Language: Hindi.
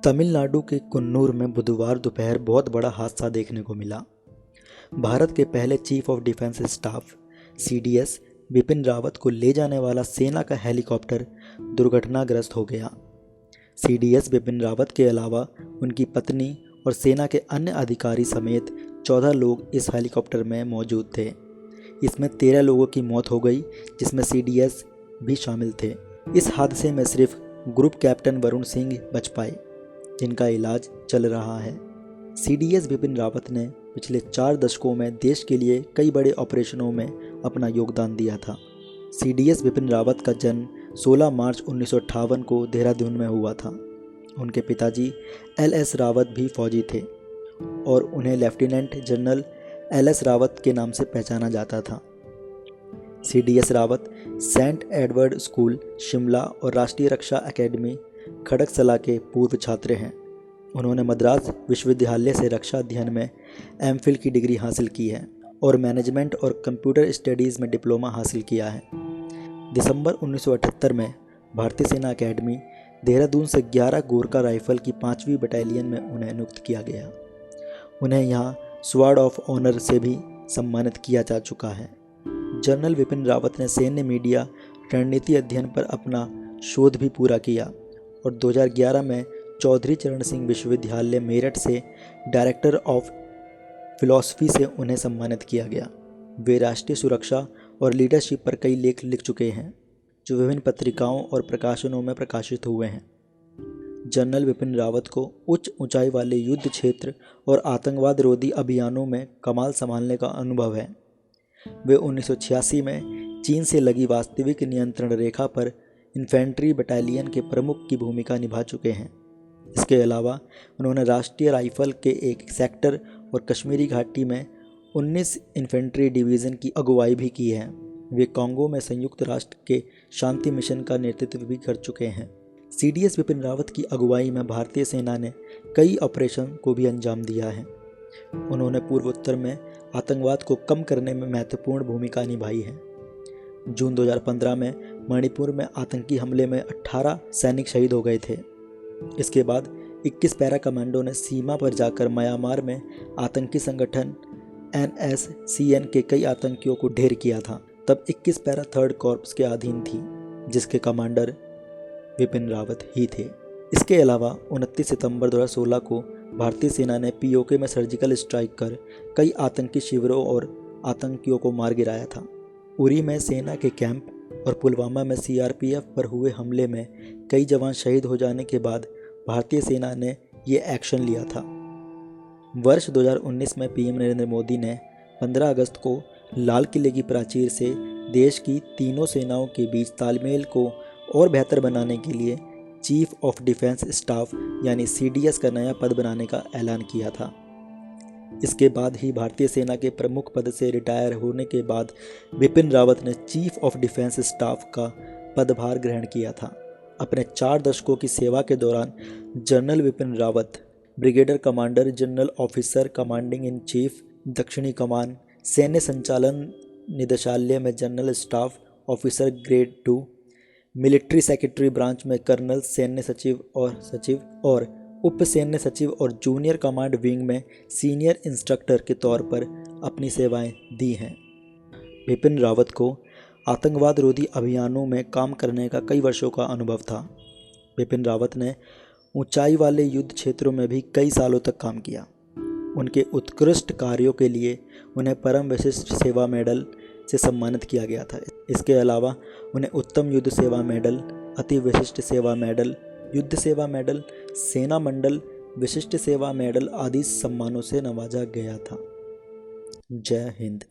तमिलनाडु के कुन्नूर में बुधवार दोपहर बहुत बड़ा हादसा देखने को मिला। भारत के पहले chief of defence staff CDS Bipin Rawat को ले जाने वाला सेना का हेलीकॉप्टर दुर्घटनाग्रस्त हो गया। सीडीएस बिपिन रावत के अलावा उनकी पत्नी और सेना के अन्य अधिकारी समेत 14 लोग इस हेलीकॉप्टर में मौजूद थे। इसमें 13 लोगों की मौत हो गई, जिसमें सीडीएस भी शामिल थे। इस हादसे में सिर्फ ग्रुप कैप्टन वरुण सिंह बच पाए, जिनका इलाज चल रहा है। सीडीएस बिपिन रावत ने पिछले 4 दशकों में देश के लिए कई बड़े ऑपरेशनों में अपना योगदान दिया था। सीडीएस बिपिन रावत का जन्म 16 मार्च 1958 को देहरादून में हुआ था। उनके पिताजी एलएस रावत भी फौजी थे और उन्हें लेफ्टिनेंट जनरल एलएस रावत के नाम से पहचाना जाता था। CDS Rawat saint Edward school Shimla और राष्ट्रीय रक्षा एकेडमी खड़गसला के पूर्व छात्र हैं। उन्होंने मद्रास विश्वविद्यालय से रक्षा अध्ययन में एमफिल की डिग्री हासिल की है और मैनेजमेंट और कंप्यूटर स्टडीज़ में डिप्लोमा हासिल किया है। दिसंबर 1978 में भारतीय सेना अकेडमी देहरादून से 11 गोरखा राइफल की 5वीं बटालियन में उन्हें नियुक्त किया गया। उन्हें यहाँ स्वॉर्ड ऑफ ऑनर से भी सम्मानित किया जा चुका है। जनरल बिपिन रावत ने सैन्य मीडिया रणनीति अध्ययन पर अपना शोध भी पूरा किया और 2011 में चौधरी चरण सिंह विश्वविद्यालय मेरठ से डायरेक्टर ऑफ फिलॉसफी से उन्हें सम्मानित किया गया। वे राष्ट्रीय सुरक्षा और लीडरशिप पर कई लेख लिख चुके हैं, जो विभिन्न पत्रिकाओं और प्रकाशनों में प्रकाशित हुए हैं। जनरल बिपिन रावत को उच्च ऊंचाई वाले युद्ध क्षेत्र और आतंकवाद रोधी अभियानों में कमान संभालने का अनुभव है। वे 1986 में चीन से लगी वास्तविक नियंत्रण रेखा पर इन्फेंट्री बटालियन के प्रमुख की भूमिका निभा चुके हैं। इसके अलावा उन्होंने राष्ट्रीय राइफल के एक सेक्टर और कश्मीरी घाटी में 19 इन्फेंट्री डिवीज़न की अगुवाई भी की है। वे कांगो में संयुक्त राष्ट्र के शांति मिशन का नेतृत्व भी कर चुके हैं। सीडीएस बिपिन रावत की अगुवाई में भारतीय सेना ने कई ऑपरेशन को भी अंजाम दिया है। उन्होंने पूर्वोत्तर में आतंकवाद को कम करने में महत्वपूर्ण भूमिका निभाई है। जून 2015 में मणिपुर में आतंकी हमले में 18 सैनिक शहीद हो गए थे। इसके बाद 21 पैरा कमांडो ने सीमा पर जाकर म्यांमार में आतंकी संगठन NSCN के कई आतंकियों को ढेर किया था। तब 21 पैरा 3rd कॉर्प्स के अधीन थी, जिसके कमांडर बिपिन रावत ही थे। इसके अलावा 29 सितंबर 2016 को भारतीय सेना ने POK में सर्जिकल स्ट्राइक कर कई आतंकी शिविरों और आतंकियों को मार गिराया था। उरी में सेना के कैंप और पुलवामा में CRPF पर हुए हमले में कई जवान शहीद हो जाने के बाद भारतीय सेना ने ये एक्शन लिया था। वर्ष 2019 में PM नरेंद्र मोदी ने 15 अगस्त को लाल किले की प्राचीर से देश की तीनों सेनाओं के बीच तालमेल को और बेहतर बनाने के लिए चीफ ऑफ डिफेंस स्टाफ यानी CDS का नया पद बनाने का ऐलान किया था। इसके बाद ही भारतीय सेना के प्रमुख पद से रिटायर होने के बाद बिपिन रावत ने चीफ ऑफ डिफेंस स्टाफ का पदभार ग्रहण किया था। अपने 4 दशकों की सेवा के दौरान general Bipin Rawat brigadier commander general officer commanding in chief दक्षिणी कमान सैन्य संचालन निदेशालय में general staff officer grade 2 military secretary branch में कर्नल सैन्य सचिव और उप सैन्य सचिव और जूनियर कमांड विंग में सीनियर इंस्ट्रक्टर के तौर पर अपनी सेवाएं दी हैं। बिपिन रावत को आतंकवाद रोधी अभियानों में काम करने का कई वर्षों का अनुभव था। बिपिन रावत ने ऊंचाई वाले युद्ध क्षेत्रों में भी कई सालों तक काम किया। उनके उत्कृष्ट कार्यों के लिए उन्हें परम विशिष्ट सेवा मेडल से सम्मानित किया गया था। इसके अलावा उन्हें उत्तम युद्ध सेवा मेडल, अति विशिष्ट सेवा मेडल, युद्ध सेवा मेडल, सेना मंडल, विशिष्ट सेवा मेडल आदि सम्मानों से नवाजा गया था। जय हिंद।